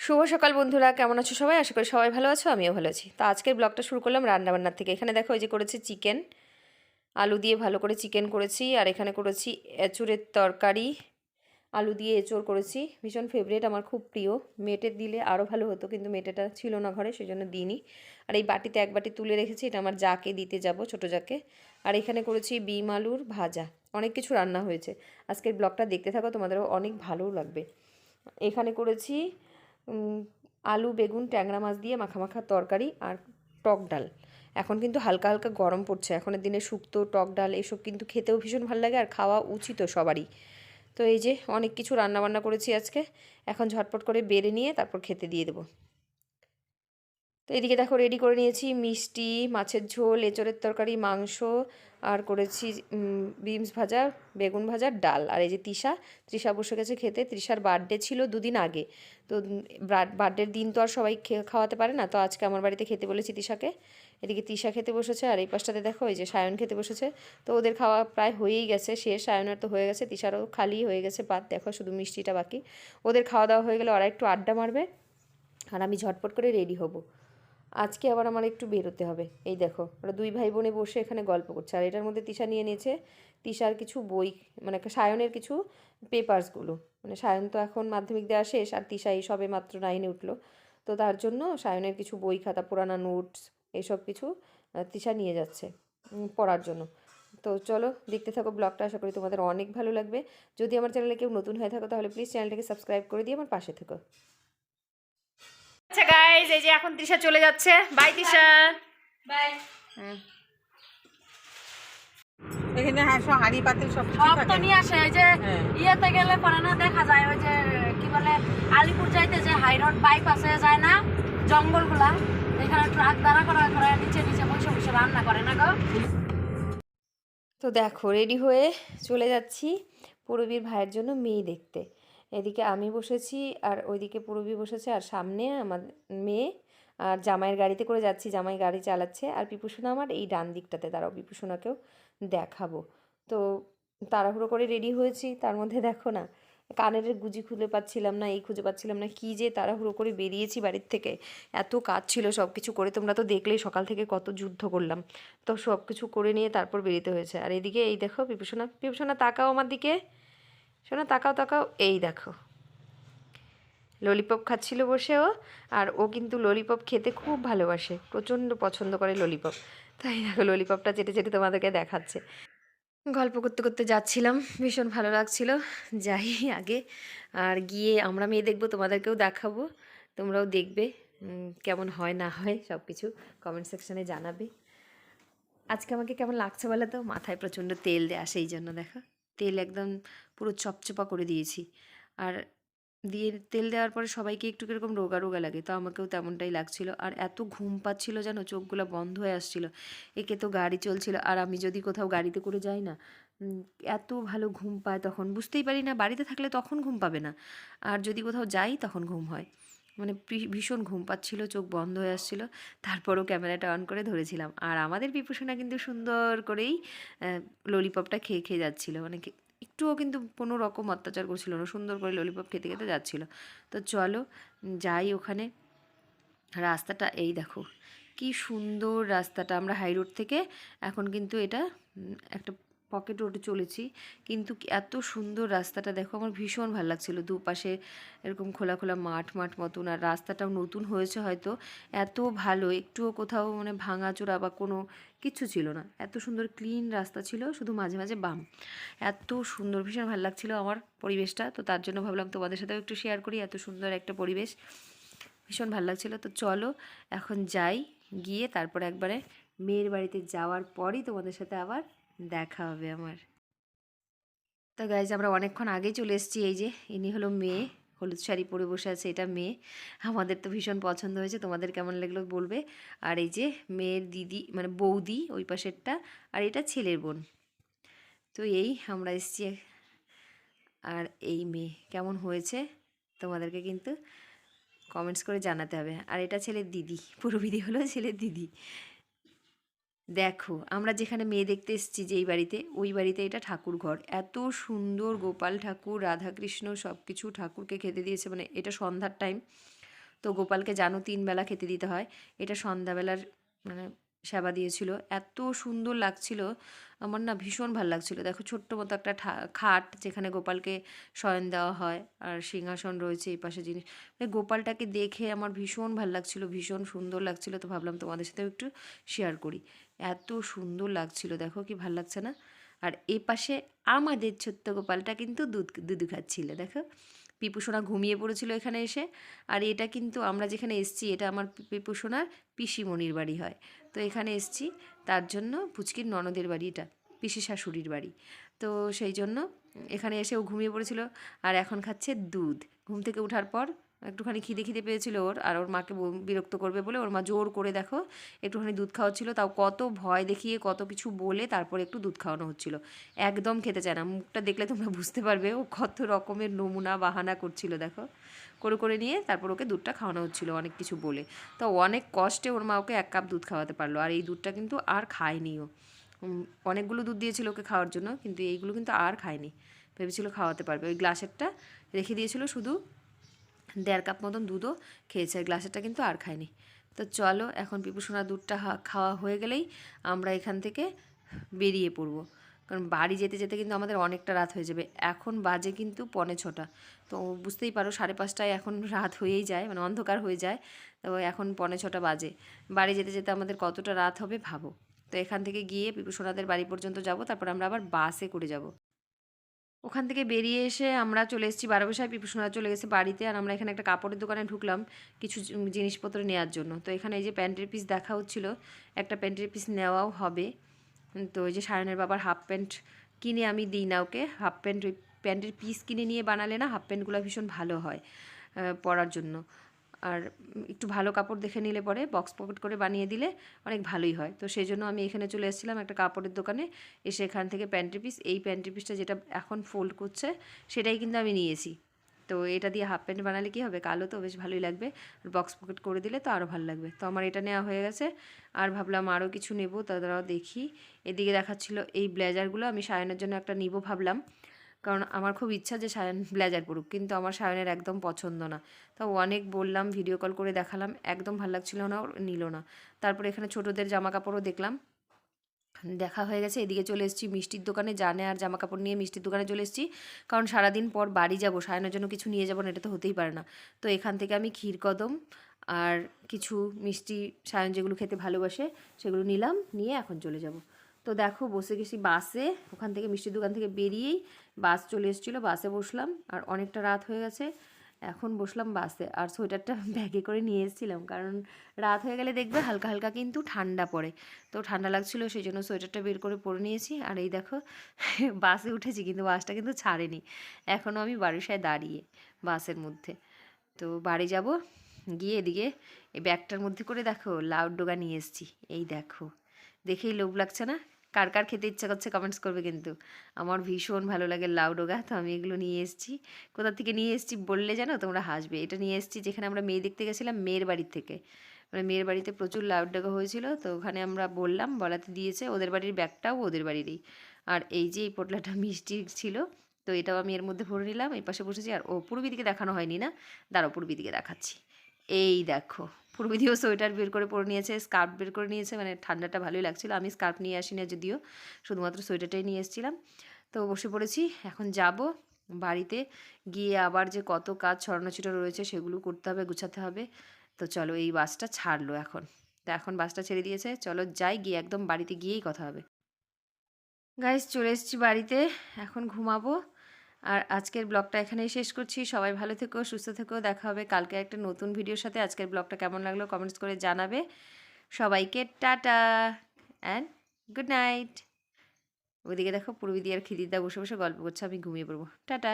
শুভ সকাল বন্ধুরা, কেমন আছো সবাই? আশা করি সবাই ভালো আছো, আমিও ভালো আছি। তো আজকের ব্লগটা শুরু করলাম রান্নাবান্নার থেকে। এখানে দেখো এই যে করেছি চিকেন, আলু দিয়ে ভালো করে চিকেন করেছি। আর এখানে করেছি এঁচুড়ের তরকারি, আলু দিয়ে এঁচোড় করেছি। ভীষণ ফেভারিট, আমার খুব প্রিয়। মেটে দিলে আরও ভালো হতো, কিন্তু মেটেটা ছিল না ঘরে, সেই জন্য দিইনি। আর এই বাটিতে এক বাটি তুলে রেখেছি, এটা আমার যাকে দিতে যাব, ছোটো যাকে। আর এখানে করেছি বিম আলুর ভাজা। অনেক কিছু রান্না হয়েছে। আজকের ব্লগটা দেখতে থাকো, তোমাদেরও অনেক ভালোও লাগবে। এখানে করেছি আলু বেগুন ট্যাংরা মাছ দিয়ে মাখা মাখা তরকারি আর টক ডাল। এখন কিন্তু হালকা হালকা গরম পড়ছে, এখনের দিনে শুক্তো টক ডাল এসব কিন্তু খেতেও ভীষণ ভালো লাগে, আর খাওয়া উচিত সবারই। তো এই যে অনেক কিছু রান্না বান্না করেছি আজকে। এখন ঝটপট করে বেড়ে নিয়ে তারপর খেতে দিয়ে দেবো। তো এদিকে দেখো রেডি করে নিয়েছি মিষ্টি, মাছের ঝোল, এঁচোড়ের তরকারি, মাংস, আর করেছি বিমস ভাজা, বেগুন ভাজা, ডাল। আর এই যে তৃষা বসে গেছে খেতে। তৃষার বার্থডে ছিল দুদিন আগে, তো বার্থডের দিন তো আর সবাই খাওয়াতে পারে না, তো আজকে আমার বাড়িতে খেতে বলেছি তৃষাকে। এদিকে তৃষা খেতে বসেছে, আর এই পাশটাতে দেখো এই যে সায়ন খেতে বসেছে। তো ওদের খাওয়া প্রায় হয়েই গেছে, শেষ। সায়নের তো হয়ে গেছে, তৃষারও খালি হয়ে গেছে পাত, দেখো শুধু মিষ্টিটা বাকি। ওদের খাওয়া দাওয়া হয়ে গেলে ওরা একটু আড্ডা মারবে, আর আমি ঝটপট করে রেডি হব। আজকে আবার আমার একটু বেরোতে হবে। এই দেখো ওরা দুই ভাই বোনে বসে এখানে গল্প করছে, আর এটার মধ্যে তৃষা নিয়ে নিয়েছে তৃষার কিছু বই, মানে সায়নের কিছু পেপারসগুলো। মানে সায়ন তো এখন মাধ্যমিক দেওয়া শেষ, আর তৃষা এই সবে মাত্র 9-এ উঠলো। তো তার জন্য সায়নের কিছু বই খাতা, পুরানা নোটস, এইসব কিছু তৃষা নিয়ে যাচ্ছে পড়ার জন্য। তো চলো দেখতে থাকো ব্লগটা, আশা করি তোমাদের অনেক ভালো লাগবে। যদি আমার চ্যানেলে কেউ নতুন হয়ে থাকো তাহলে প্লিজ চ্যানেলটাকে সাবস্ক্রাইব করে দিয়ে আমার পাশে থেকো। আচ্ছা গাইজ, এই যে এখন তৃষা চলে যাচ্ছে। Bye Trisha, bye. এখানে হাঁড়ি পাতিল সব সব তো নিয়ে আসে। ওই যে ইয়েতে গেলে পরে না দেখা যায়, ওই যে কি বলে আলিপুর যাইতে যে হাই রোড বাইপাসে যায় না, জঙ্গলগুলা, এখানে ট্রাক দাঁড়া করা করে নিচে নিচে বসে বসে রান্না করে না গো। তো দেখো রেডি হয়ে চলে যাচ্ছি পূরবীর ভাইয়ের জন্য মেয়ে দেখতে। এদিকে আমি বসেছি, আর ওইদিকে পূরবী বসেছে, আর সামনে আমার মেয়ে। আর জামাইয়ের গাড়িতে করে যাচ্ছি, জামাই গাড়ি চালাচ্ছে। আর পিপুসোনা আমার এই ডান দিকটাতে, দাঁড়াও পিপুসোনাকেও দেখাবো। তো তাড়াহুড়ো করে রেডি হয়েছি, তার মধ্যে দেখো না কানের গুজি খুঁজে পাচ্ছিলাম না, এই খুঁজে পাচ্ছিলাম না, কী যে তাড়াহুড়ো করে বেরিয়েছি বাড়ির থেকে। এত কাজ ছিল, সব কিছু করে তোমরা তো দেখলেই সকাল থেকে কত যুদ্ধ করলাম। তো সব কিছু করে নিয়ে তারপর বেরিতে হয়েছে। আর এদিকে এই দেখো পিপুসোনা, পিপুসোনা তাকাও আমার দিকে, শোনা তাকাও তাকাও, এই দেখো ললিপপ খাচ্ছিল বসে ও। আর ও কিন্তু ললিপপ খেতে খুব ভালোবাসে, প্রচণ্ড পছন্দ করে ললিপপ। তাই দেখো ললিপপটা চেটে চেটে তোমাদেরকে দেখাচ্ছে। গল্প করতে করতে যাচ্ছিলাম, ভীষণ ভালো লাগছিল। যাই আগে, আর গিয়ে আমরা মেয়ে দেখবো, তোমাদেরকেও দেখাবো, তোমরাও দেখবে কেমন হয় না হয় সব কিছু কমেন্ট সেকশানে জানাবে। আজকে আমাকে কেমন লাগছে বলে তো, মাথায় প্রচণ্ড তেল দেয়া, সেই জন্য দেখো তেল একদম পুরো চপচপা করে দিয়েছি। আর দিয়ে তেল দেওয়ার পরে সবাইকে একটু কীরকম রোগা রোগা লাগে, তো আমাকেও তেমনটাই লাগছিল। আর এত ঘুম পাচ্ছিল যেন, চোখগুলো বন্ধ হয়ে আসছিল। একে তো গাড়ি চলছিল, আর আমি যদি কোথাও গাড়িতে করে যাই না, এত ভালো ঘুম পায় তখন, বুঝতেই পারি না। বাড়িতে থাকলে তখন ঘুম পাবে না, আর যদি কোথাও যাই তখন ঘুম হয়। মানে ভীষণ ঘুম পাচ্ছিল, চোখ বন্ধ হয়ে আসছিল। তারপরও ক্যামেরাটা অন করে ধরেছিলাম। আর আমাদের পিপুসোনা কিন্তু সুন্দর করেই ললিপপটা খেয়ে খেয়ে যাচ্ছিলো, মানে একটুও কিন্তু কোনো রকম অত্যাচার করছিল না, সুন্দর করে ললিপপ খেতে খেতে যাচ্ছিল। তো চলো যাই ওখানে। রাস্তাটা এই দেখো কি সুন্দর রাস্তাটা। আমরা হাই রোড থেকে এখন কিন্তু এটা একটা পকেট রোডে চলেছি, কিন্তু এত সুন্দর রাস্তাটা দেখো, আমার ভীষণ ভালো লাগছিলো। দুপাশে এরকম খোলা খোলা মাঠ মাঠ মতন, আর রাস্তাটাও নতুন হয়েছে হয়তো, এত ভালো, একটুও কোথাও মানে ভাঙাচোরা বা কোনো কিচ্ছু ছিল না, এত সুন্দর ক্লিন রাস্তা ছিল, শুধু মাঝে মাঝে বাম। এত সুন্দর, ভীষণ ভালো লাগছিলো আমার পরিবেশটা। তো তার জন্য ভাবলাম তোমাদের সাথেও একটু শেয়ার করি, এত সুন্দর একটা পরিবেশ, ভীষণ ভালো লাগছিলো। তো চলো এখন যাই, গিয়ে তারপর একবারে মেয়ের বাড়িতে যাওয়ার পরই তোমাদের সাথে আবার দেখা হবে আমার। তো গাইজ আমরা অনেকক্ষণ আগেই চলে এসেছি। এই যে ইনি হলো মেয়ে, হলুদ শাড়ি পরে বসে আছে, এটা মেয়ে। আমাদের তো ভীষণ পছন্দ হয়েছে, তোমাদের কেমন লাগলো বলবে। আর এই যে মেয়ের দিদি মানে বৌদি ওই পাশেরটা, আর এটা ছেলের বোন। তো এই আমরা এসেছি। আর এই মেয়ে কেমন হয়েছে তোমাদেরকে কিন্তু কমেন্টস করে জানাতে হবে। আর এটা ছেলের দিদি, পূরবীদি হলো ছেলের দিদি। দেখো আমরা যেখানে মেয়ে দেখতে এসেছি যেই বাড়িতে, ওই বাড়িতে এটা ঠাকুর ঘর। এত সুন্দর গোপাল ঠাকুর, রাধাকৃষ্ণ সব কিছু ঠাকুরকে খেতে দিয়েছে। মানে এটা সন্ধ্যার টাইম, তো গোপালকে জানো 3 বেলা খেতে দিতে হয়। এটা সন্ধ্যাবেলার মানে সেবা দিয়েছিল। এত সুন্দর লাগছিল, আমার না ভীষণ ভাল লাগছিল। দেখো ছোট্ট মতো একটা খাট যেখানে গোপালকে শয়ন দেওয়া হয়, আর সিংহাসন রয়েছে এই পাশে জিনিস। মানে গোপালটাকে দেখে আমার ভীষণ ভাল লাগছিল, ভীষণ সুন্দর লাগছিল। তো ভাবলাম তোমাদের সাথেও একটু শেয়ার করি। এত সুন্দর লাগছিল, দেখো কি ভাল লাগছে না? আর এ পাশে আমাদের ছোট্ট গোপালটা কিন্তু দুধু খাচ্ছিল, দেখো। পিপুসোনা ঘুমিয়ে পড়েছিল এখানে এসে। আর এটা কিন্তু আমরা যেখানে এসছি এটা আমার পিপুসোনার পিসিমণির বাড়ি হয়। তো এখানে এসছি তার জন্য, পুচকির ননদের বাড়ি এটা, পিসি শাশুড়ির বাড়ি। তো সেই জন্য এখানে এসে ও ঘুমিয়ে পড়েছিল আর এখন খাচ্ছে দুধ। ঘুম থেকে ওঠার পর একটুখানি খিদে পেয়েছিল ওর, আর ওর মাকে বিরক্ত করবে বলে ওর মা জোর করে দেখো একটুখানি দুধ খাওয়াচ্ছিল। তাও কত ভয় দেখিয়ে কত কিছু বলে তারপর একটু দুধ খাওয়ানো হচ্ছিল। একদম খেতে চায় না, মুখটা দেখলে তোমরা বুঝতে পারবে ও কত রকমের নমুনা বাহানা করছিল, দেখো। করে নিয়ে তারপর ওকে দুধটা খাওয়ানো হচ্ছিল অনেক কিছু বলে। তো অনেক কষ্টে ওর মা ওকে 1 কাপ দুধ খাওয়াতে পারলো। আর এই দুধটা কিন্তু আর খায়নি ও। অনেকগুলো দুধ দিয়েছিল ওকে খাওয়ার জন্য, কিন্তু এইগুলো কিন্তু আর খায়নি। ভেবেছিল খাওয়াতে পারবে, ওই গ্লাসেরটা রেখে দিয়েছিল, শুধু 1.5 কাপ মতন দুধও খেয়েছে, গ্লাসেরটা কিন্তু আর খায়নি। তো চলো এখন পিপুসোনার দুধটা খাওয়া হয়ে গেলেই আমরা এখান থেকে বেরিয়ে পড়বো, কারণ বাড়ি যেতে যেতে কিন্তু আমাদের অনেকটা রাত হয়ে যাবে। এখন বাজে কিন্তু 5:45। তো বুঝতেই পারো 5:30টায় এখন রাত হয়েই যায়, মানে অন্ধকার হয়ে যায়। তো এখন 5:45 বাজে, বাড়ি যেতে যেতে আমাদের কতটা রাত হবে ভাবো। তো এখান থেকে গিয়ে পিপুসোনাদের বাড়ি পর্যন্ত যাব, তারপর আমরা আবার বাসে করে যাব। ওখান থেকে বেরিয়ে এসে আমরা চলে এসেছি 12 পিপুসোনা চলে গেছে বাড়িতে। আর আমরা এখানে একটা কাপড়ের দোকানে ঢুকলাম কিছু জিনিসপত্র নেওয়ার জন্য। তো এখানে এই যে প্যান্টের পিস দেখা হচ্ছিলো, একটা প্যান্টের পিস নেওয়াও হবে। তো ওই যে সায়নের বাবার হাফ প্যান্ট কিনে আমি দিই না ওকে, হাফ প্যান্ট ওই প্যান্টের পিস কিনে নিয়ে বানালে না হাফ প্যান্টগুলো ভীষণ ভালো হয় পরার জন্য। আর একটু ভালো কাপড় দেখে নিলে পরে বক্স পকেট করে বানিয়ে দিলে অনেক ভালোই হয়। তো সেই জন্য আমি এখানে চলে এসেছিলাম একটা কাপড়ের দোকানে, এসে এখান থেকে প্যান্টের পিস, এই প্যান্টের পিসটা যেটা এখন ফোল্ড করছে সেটাই কিন্তু আমি নিয়েছি। তো এটা দিয়ে হাফ প্যান্ট বানালে কী হবে, কালো তো বেশ ভালোই লাগবে, আর বক্স পকেট করে দিলে তো আরও ভালো লাগবে। তো আমার এটা নেওয়া হয়ে গেছে। আর ভাবলাম আরও কিছু নেব, তারাও দেখি। এদিকে দেখাচ্ছিল এই ব্লেজারগুলো, আমি সায়নের জন্য একটা নিব ভাবলাম, কারণ আমার খুব ইচ্ছা যে সায়ন ব্লেজার পরুক, কিন্তু আমার সায়নের একদম পছন্দ না। তাও অনেক বললাম, ভিডিও কল করে দেখালাম, একদম ভালো লাগছিল না, ওর নিল না। তারপরে এখানে ছোটোদের জামা কাপড়ও দেখলাম, দেখা হয়ে গেছে। এদিকে চলে এসেছি মিষ্টির দোকানে, জানে আর জামা কাপড় নিয়ে মিষ্টির দোকানে চলে এসেছি, কারণ সারাদিন পর বাড়ি যাব, সায়নের জন্য কিছু নিয়ে যাবো না, এটা তো হতেই পারে না। তো এখান থেকে আমি ক্ষীরকদম আর কিছু মিষ্টি, সায়ন যেগুলো খেতে ভালোবাসে সেগুলো নিলাম, নিয়ে এখন চলে যাব। তো দেখো বসে গেছি বাসে, ওখান থেকে মিষ্টির দোকান থেকে বেরিয়েই বাস চলে এসেছিলো, বাসে বসলাম। আর অনেকটা রাত হয়ে গেছে, এখন বসলাম বাসে। আর সোয়েটারটা ব্যাগে করে নিয়ে এসেছিলাম, কারণ রাত হয়ে গেলে দেখবে হালকা হালকা কিন্তু ঠান্ডা পড়ে, তো ঠান্ডা লাগছিলো সেই জন্য সোয়েটারটা বের করে পরে নিয়েছি। আর এই দেখো বাসে উঠেছি, কিন্তু বাসটা কিন্তু ছাড়েনি, এখনও আমি বারিশায় দাঁড়িয়ে বাসের মধ্যে। তো বাড়ি যাব, গিয়ে এদিকে এই ব্যাগটার মধ্যে করে দেখো লাউ ডোগা নিয়ে এসেছি। এই দেখো, দেখেই লোভ লাগছে না? কার কার খেতে ইচ্ছা করছে কমেন্টস করবে কিন্তু। আমার ভীষণ ভালো লাগে লাউ ডোগা, তো আমি এগুলো নিয়ে এসেছি। কোথা থেকে নিয়ে এসেছি বললে জানো তোমরা হাসবে। এটা নিয়ে এসেছি যেখানে আমরা মেয়ে দেখতে গেছিলাম, মেয়ের বাড়ির থেকে। মানে মেয়ের বাড়িতে প্রচুর লাউ ডোগা হয়েছিল, তো ওখানে আমরা বললাম, বলাতে দিয়েছে। ওদের বাড়ির ব্যাগটাও ওদের বাড়িরই। আর এই যে এই পোটলাটা মিষ্টি ছিল, তো এটাও আমি এর মধ্যে ভরে নিলাম। এই পাশে বসেছি। আর ও পূর্বী দিকে দেখানো হয়নি না, দাঁড়াও পূর্বী দিকে দেখাচ্ছি। এই দেখো পূর্বীদিও সোয়েটার বের করে পরে নিয়েছে, স্কার্ফ বের করে নিয়েছে, মানে ঠান্ডাটা ভালোই লাগছিলো। আমি স্কার্ফ নিয়ে আসি না যদিও, শুধুমাত্র সোয়েটারটাই নিয়ে এসেছিলাম। তো বসে পড়েছি, এখন যাব বাড়িতে। গিয়ে আবার যে কত কাজ ছড়ানো ছিটানো রয়েছে সেগুলো করতে হবে, গুছাতে হবে। তো চলো, এই বাসটা ছাড়লো এখন। তো এখন বাসটা ছেড়ে দিয়েছে, চলো যাই, গিয়ে একদম বাড়িতে গিয়েই কথা হবে। গাইস চলে এসেছি বাড়িতে, এখন ঘুমাবো। আর আজকের ব্লগটা এখানেই শেষ করছি। সবাই ভালো থেকো, সুস্থ থেকো, দেখা হবে কালকে একটা নতুন ভিডিওর সাথে। আজকের ব্লগটা কেমন লাগলো কমেন্টস করে জানাবে। সবাইকে টাটা অ্যান্ড গুড নাইট। ওইদিকে দেখো পূর্বী দিয়ে আর খিদিদা বসে বসে গল্প করছে, আমি ঘুমিয়ে পড়বো। টাটা।